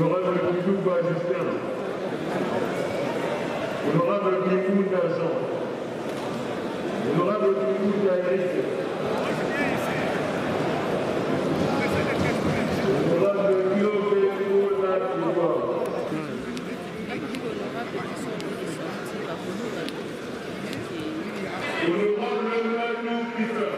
Honorable Koudouba Justin, Honorable Mimoun Jean, Honorable Mimoun Eric, Honorable Guillaume Natiwa, Honorable Manu Peter.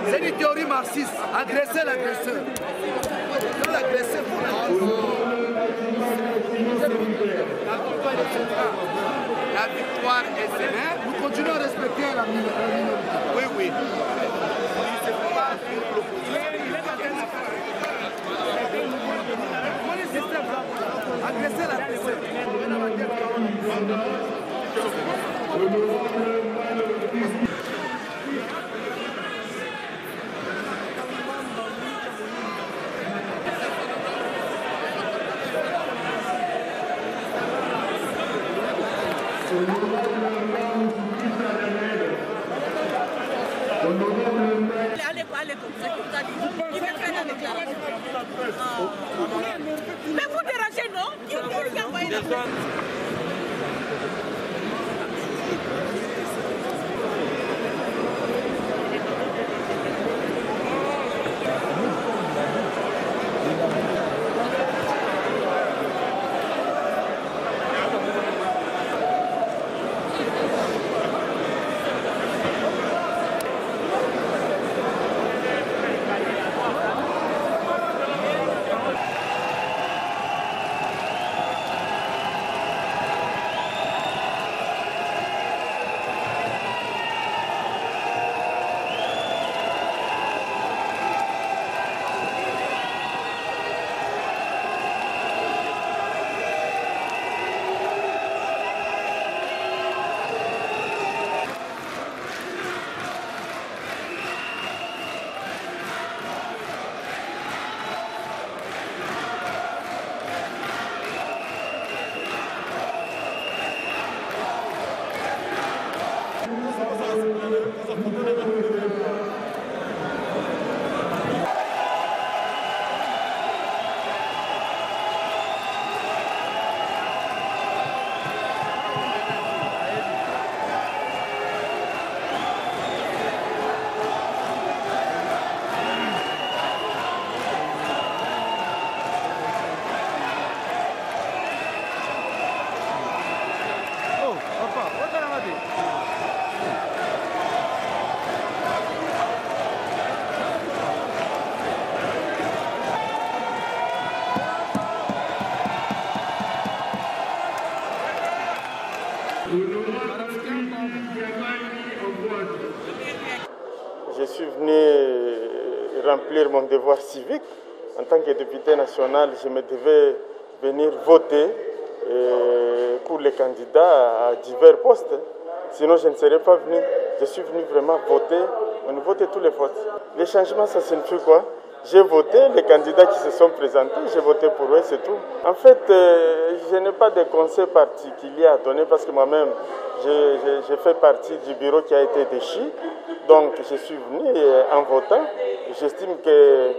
C'est une théorie marxiste, agresser l'agresseur. Non, l'agresseur pour la victoire est sévère. Nous continuons à respecter la minorité. Oui, oui. Agresser l'agresseur. Allez, comme ça, il veut faire la déclaration. Mais vous dérangez, non? Qui a envoyé la Je suis venu remplir mon devoir civique. En tant que député national, je me devais venir voter pour les candidats à divers postes. Sinon, je ne serais pas venu. Je suis venu vraiment voter. On vote tous les votes. Les changements, ça signifie quoi? J'ai voté, les candidats qui se sont présentés, j'ai voté pour eux, c'est tout. En fait, je n'ai pas de conseil particulier à donner parce que moi-même, je fais partie du bureau qui a été déchu. Donc, je suis venu en votant. J'estime que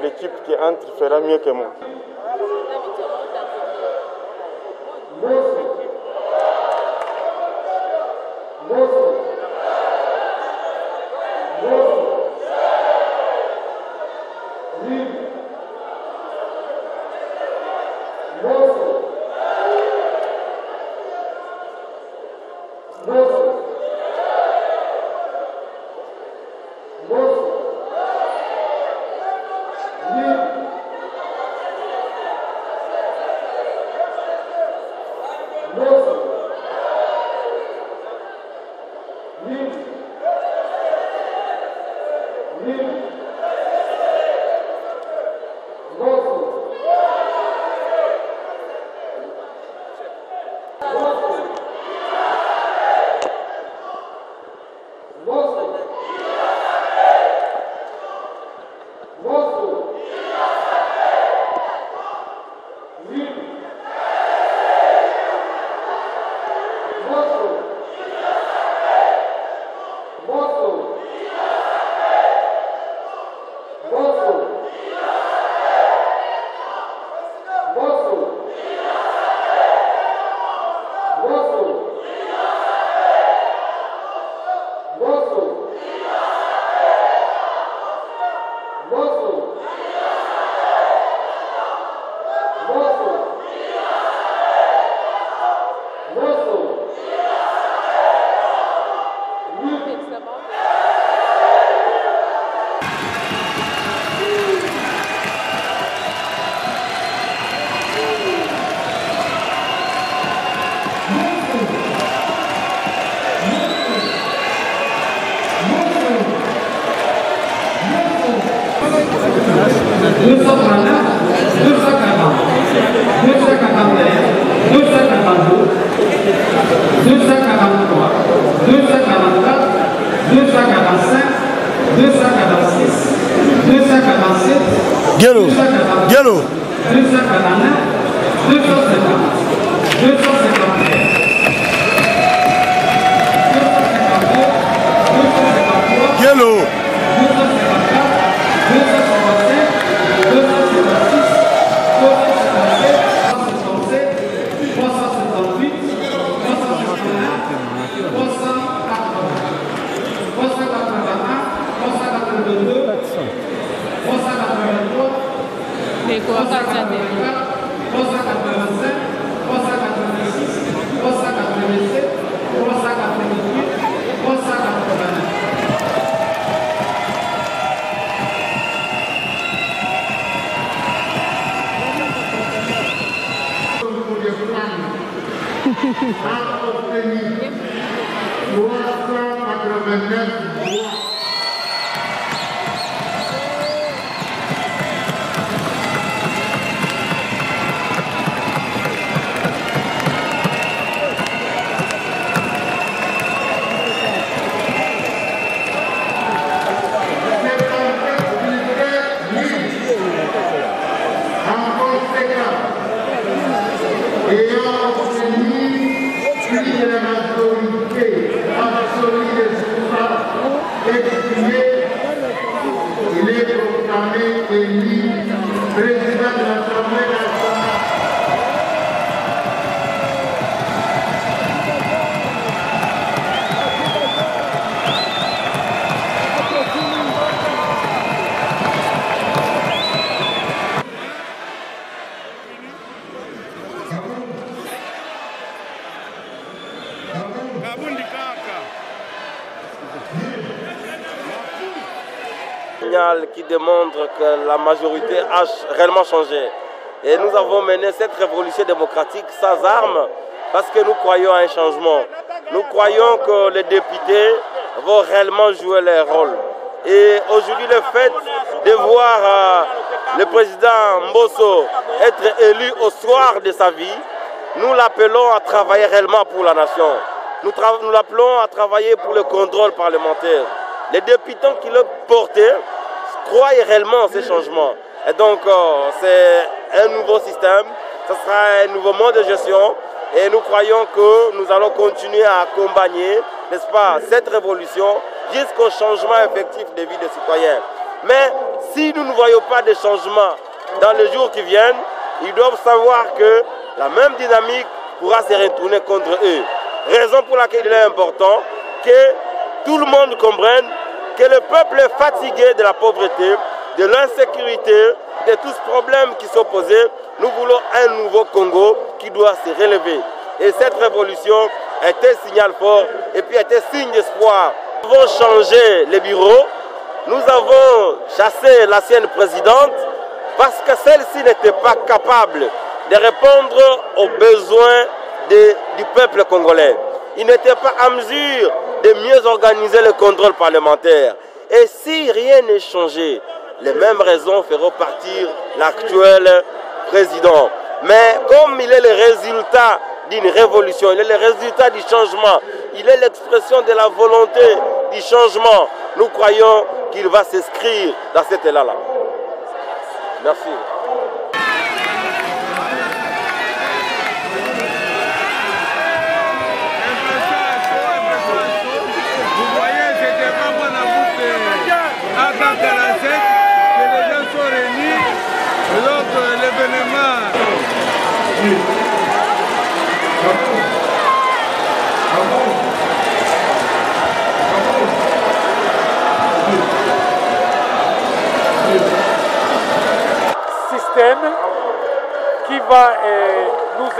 l'équipe qui entre fera mieux que moi. Qui démontre que la majorité a réellement changé. Et nous avons mené cette révolution démocratique sans armes, parce que nous croyons à un changement. Nous croyons que les députés vont réellement jouer leur rôle. Et aujourd'hui, le fait de voir le président Mbosso être élu au soir de sa vie, nous l'appelons à travailler réellement pour la nation. Nous l'appelons à travailler pour le contrôle parlementaire. Les députés qui le portaient croient réellement à ces changements. Et donc, c'est un nouveau système, ce sera un nouveau mode de gestion. Et nous croyons que nous allons continuer à accompagner, n'est-ce pas, cette révolution jusqu'au changement effectif des vies des citoyens. Mais si nous ne voyons pas de changement dans les jours qui viennent, ils doivent savoir que la même dynamique pourra se retourner contre eux. Raison pour laquelle il est important que tout le monde comprenne que le peuple est fatigué de la pauvreté, de l'insécurité, de tous ces problèmes qui sont posés. Nous voulons un nouveau Congo qui doit se relever. Et cette révolution était un signal fort et puis était signe d'espoir. Nous avons changé les bureaux, nous avons chassé l'ancienne présidente parce que celle-ci n'était pas capable de répondre aux besoins du peuple congolais. Il n'était pas en mesure de mieux organiser le contrôle parlementaire. Et si rien n'est changé, les mêmes raisons feront partir l'actuel président. Mais comme il est le résultat d'une révolution, il est le résultat du changement, il est l'expression de la volonté du changement, nous croyons qu'il va s'inscrire dans cet élan-là. Merci. Système qui va nous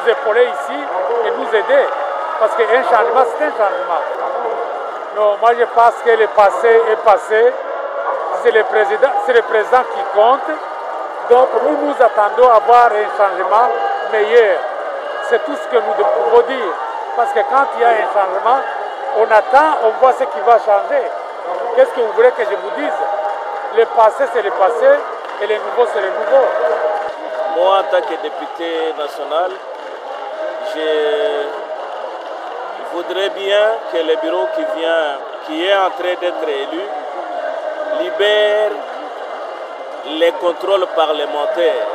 épauler ici et nous aider. Parce qu'un changement, c'est un changement. Non, moi je pense que le passé est passé. C'est le président qui compte. Donc nous nous attendons à avoir un changement meilleur. C'est tout ce que nous pouvons dire. Parce que quand il y a un changement, on attend, on voit ce qui va changer. Qu'est-ce que vous voulez que je vous dise? Le passé, c'est le passé, et le nouveau, c'est le nouveau. Moi, en tant que député national, je voudrais bien que le bureau qui est en train d'être élu libère les contrôles parlementaires.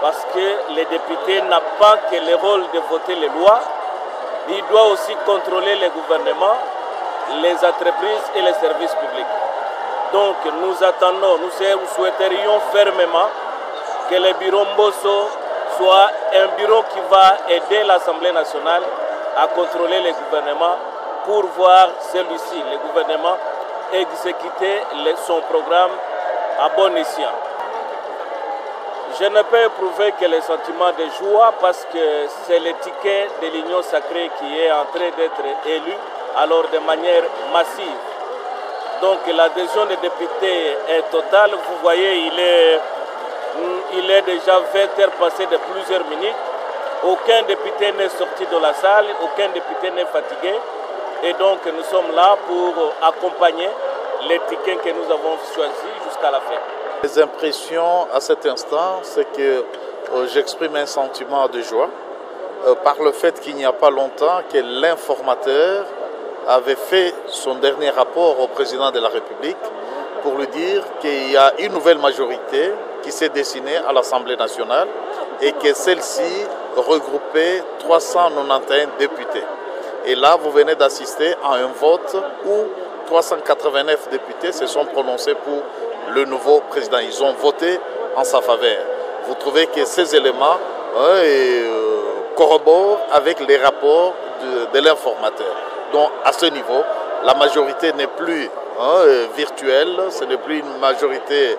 Parce que les députés n'ont pas que le rôle de voter les lois, il doit aussi contrôler les gouvernements, les entreprises et les services publics. Donc nous attendons, nous souhaiterions fermement que le bureau Mbosso soit un bureau qui va aider l'Assemblée nationale à contrôler les gouvernements pour voir celui-ci, le gouvernement, exécuter son programme à bon escient. Je ne peux éprouver que le sentiment de joie parce que c'est le ticket de l'Union sacrée qui est en train d'être élu, alors de manière massive. Donc l'adhésion des députés est totale. Vous voyez, il est déjà 20h passé de plusieurs minutes. Aucun député n'est sorti de la salle, aucun député n'est fatigué. Et donc nous sommes là pour accompagner les tickets que nous avons choisis jusqu'à la fin. Les impressions à cet instant, c'est que j'exprime un sentiment de joie par le fait qu'il n'y a pas longtemps que l'informateur avait fait son dernier rapport au président de la République pour lui dire qu'il y a une nouvelle majorité qui s'est dessinée à l'Assemblée nationale et que celle-ci regroupait 391 députés. Et là, vous venez d'assister à un vote où 389 députés se sont prononcés pour le nouveau président. Ils ont voté en sa faveur. Vous trouvez que ces éléments corroborent avec les rapports de l'informateur. Donc à ce niveau, la majorité n'est plus virtuelle, ce n'est plus une majorité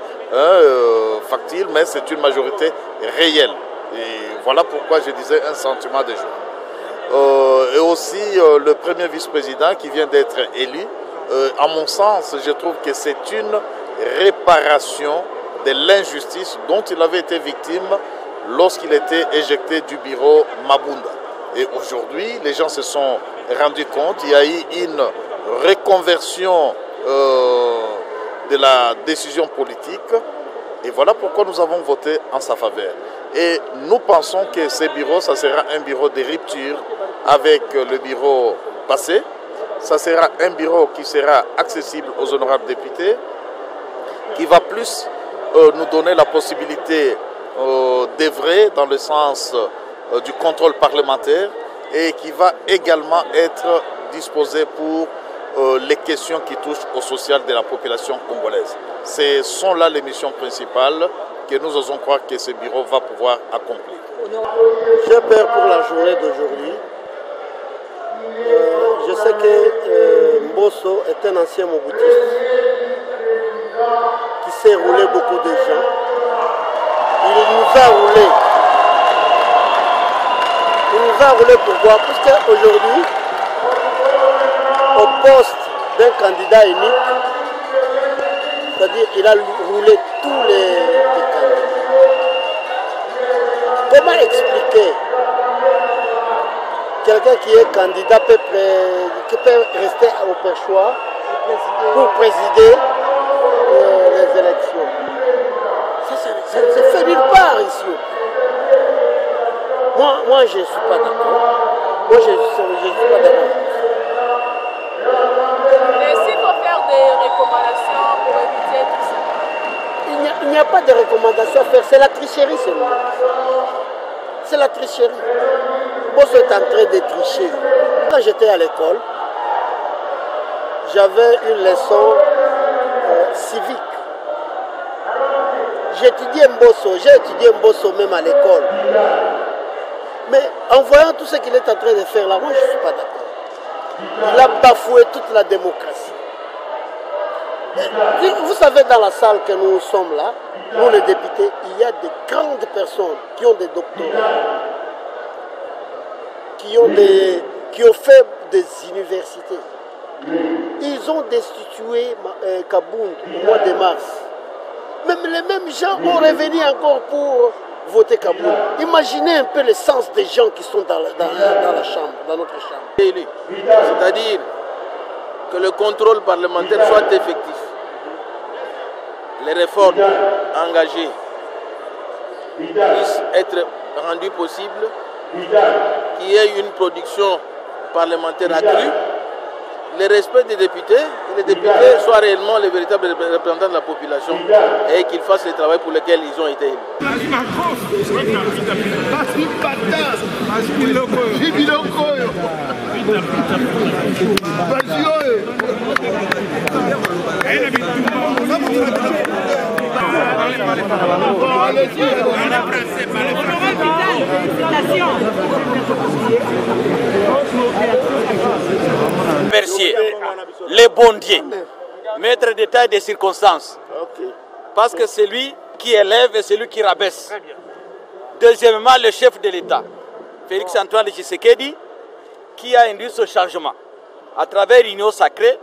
factile, mais c'est une majorité réelle. Et voilà pourquoi je disais un sentiment de joie. Et aussi le premier vice-président qui vient d'être élu, à mon sens, je trouve que c'est une réparation de l'injustice dont il avait été victime lorsqu'il était éjecté du bureau Mabunda. Et aujourd'hui, les gens se sont rendus compte, il y a eu une reconversion de la décision politique. Et voilà pourquoi nous avons voté en sa faveur. Et nous pensons que ce bureau, ça sera un bureau de rupture avec le bureau passé. Ça sera un bureau qui sera accessible aux honorables députés, qui va plus nous donner la possibilité d'œuvrer dans le sens du contrôle parlementaire et qui va également être disposé pour les questions qui touchent au social de la population congolaise. Ce sont là les missions principales que nous osons croire que ce bureau va pouvoir accomplir. J'ai peur pour la journée d'aujourd'hui. Je sais que Mbosso est un ancien moboutiste qui s'est roulé beaucoup de gens. Il nous a roulé. Il nous a roulé pourquoi? Parce qu'aujourd'hui, au poste d'un candidat unique, c'est-à-dire il a roulé tous les candidats. Comment expliquer quelqu'un qui est candidat qui peut rester au perchoir pour présider les élections? Ça ne se fait nulle part ici. Moi je ne suis pas d'accord. Moi, je ne suis pas d'accord. Mais s'il faut faire des recommandations pour éviter tout ça? Il n'y a pas de recommandations à faire. C'est la tricherie seulement. C'est la tricherie. Mbosso est en train de tricher. Quand j'étais à l'école, j'avais une leçon civique. J'ai étudié Mbosso même à l'école. Mais en voyant tout ce qu'il est en train de faire là, moi je ne suis pas d'accord. Il a bafoué toute la démocratie. Vous savez, dans la salle que nous sommes là, nous les députés, il y a de grandes personnes qui ont des doctorats, qui ont fait des universités. Ils ont destitué Kabound au mois de mars. Même les mêmes gens ont revenu encore pour voter Kabound. Imaginez un peu le sens des gens qui sont dans la chambre, dans notre chambre. C'est-à-dire que le contrôle parlementaire soit effectif. Les réformes engagées puissent être rendues possibles, qu'il y ait une production parlementaire accrue, le respect des députés, que les députés soient réellement les véritables représentants de la population et qu'ils fassent le travail pour lequel ils ont été élus. Mercier, les bondiers, maître d'état et des circonstances. Parce que c'est lui qui élève et c'est lui qui rabaisse. Deuxièmement, le chef de l'État, Félix Antoine Tshisekedi, qui a induit ce changement à travers l'union sacrée,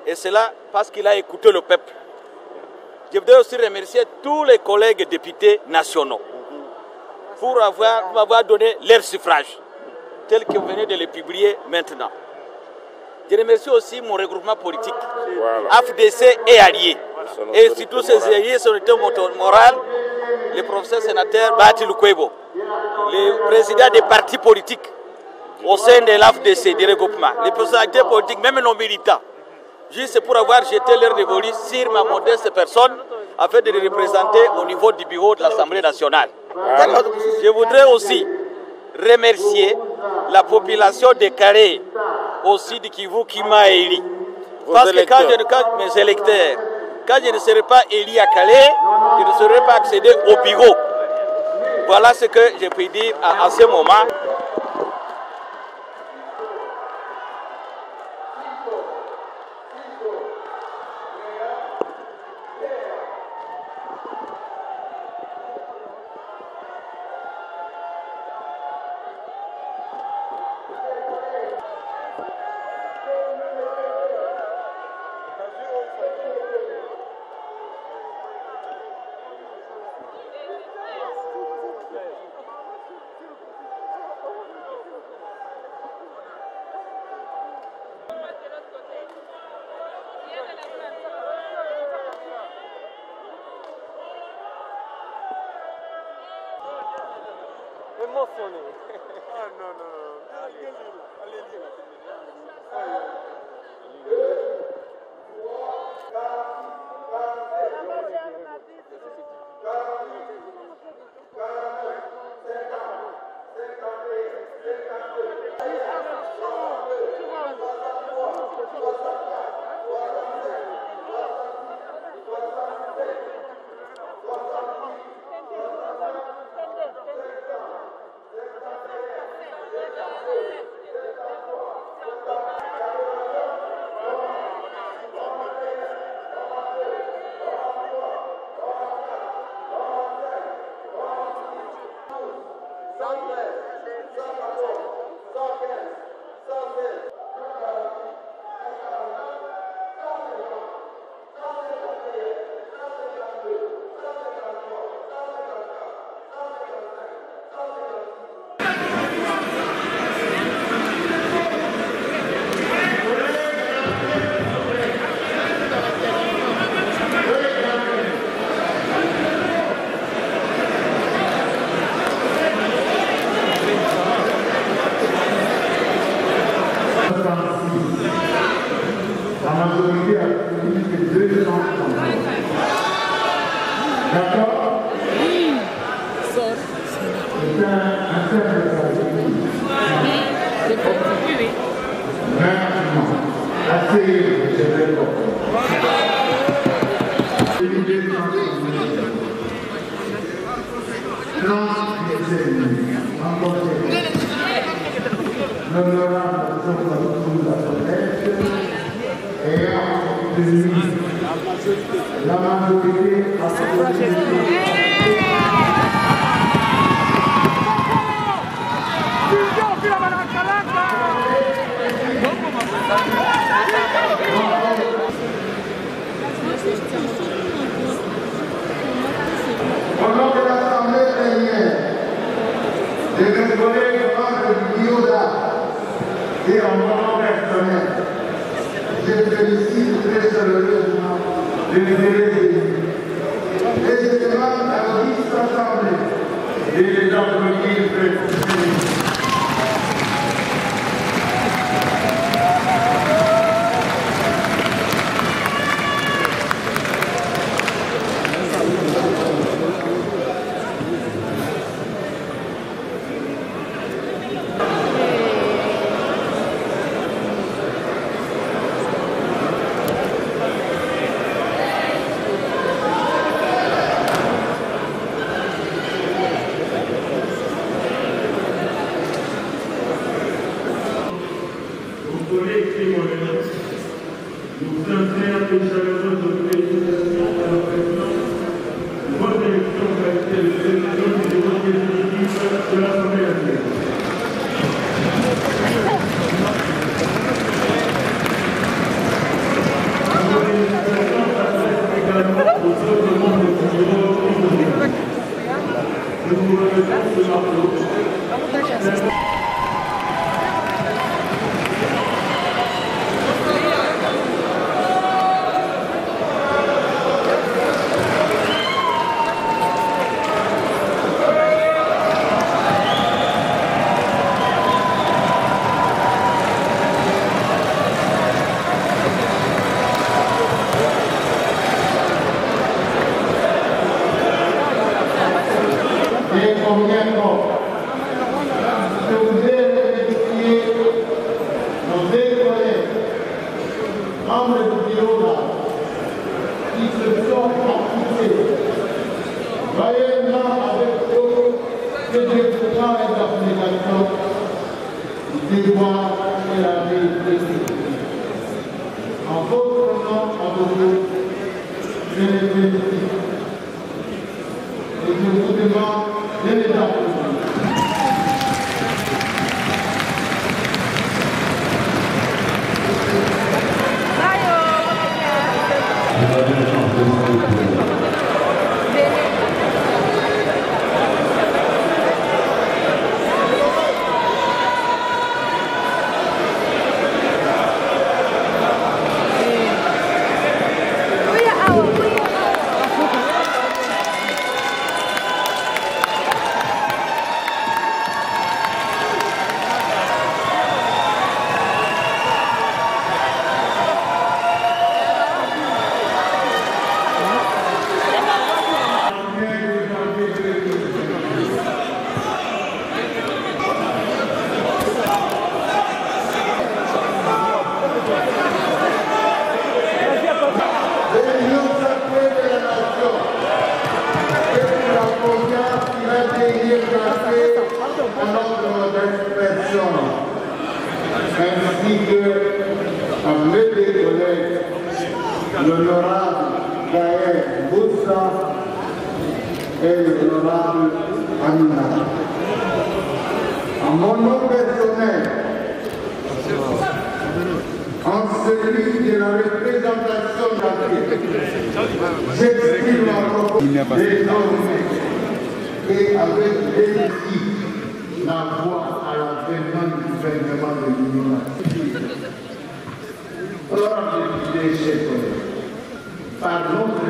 et cela parce qu'il a écouté le peuple. Je voudrais aussi remercier tous les collègues députés nationaux pour m'avoir donné leur suffrage, tel que vous venez de le publier maintenant. Je remercie aussi mon regroupement politique, AFDC et alliés. Et surtout ces alliés sur le thème moral, le professeur sénateur Bahati Lukwebo, le président des partis politiques au sein de l'AFDC, du regroupement, les personnalités politiques, même nos militants, juste pour avoir jeté leur dévolu sur ma modeste personne, afin de les représenter au niveau du bureau de l'Assemblée nationale. Je voudrais aussi remercier la population de Carré, aussi du Kivu, qui m'a élu. Parce que quand mes électeurs, quand je ne serai pas élu à Calais, je ne serai pas accédé au bureau. Voilà ce que je peux dire à ce moment. sonné. Ah non, non. La majorité a obtenu que 200. D'accord? C'est un simple calcul. Maintenant, asseyez, je vais comprendre. Encore et a obtenu la majorité au nom de l'Assemblée plénière, de mes collègues membres du Bioda et en mon nom personnel, je félicite très chaleureusement les élus et je demande à l'audice assemblée de les applaudir très fortement. Nous sincères et chaleureuses félicitations à la présidence de votre élection qualité de président du vote définitif de l'Assemblée nationale. Nos félicitations s'adressent également aux autres membres du bureau communal. Nous vous remettons ce marteau. En votre nom, à vous, je les félicite. Et je vous demande de les applaudir. ainsi que à mes deux collègues, l'honorable Gaël Boussa et l'honorable Amina. À mon nom personnel, en celui de la représentation d'Afrique, j'exprime ma proposition désormais et avec défi la voix à l'avènement du gouvernement de l'Union africaine. Honorable député, chers collègues, par notre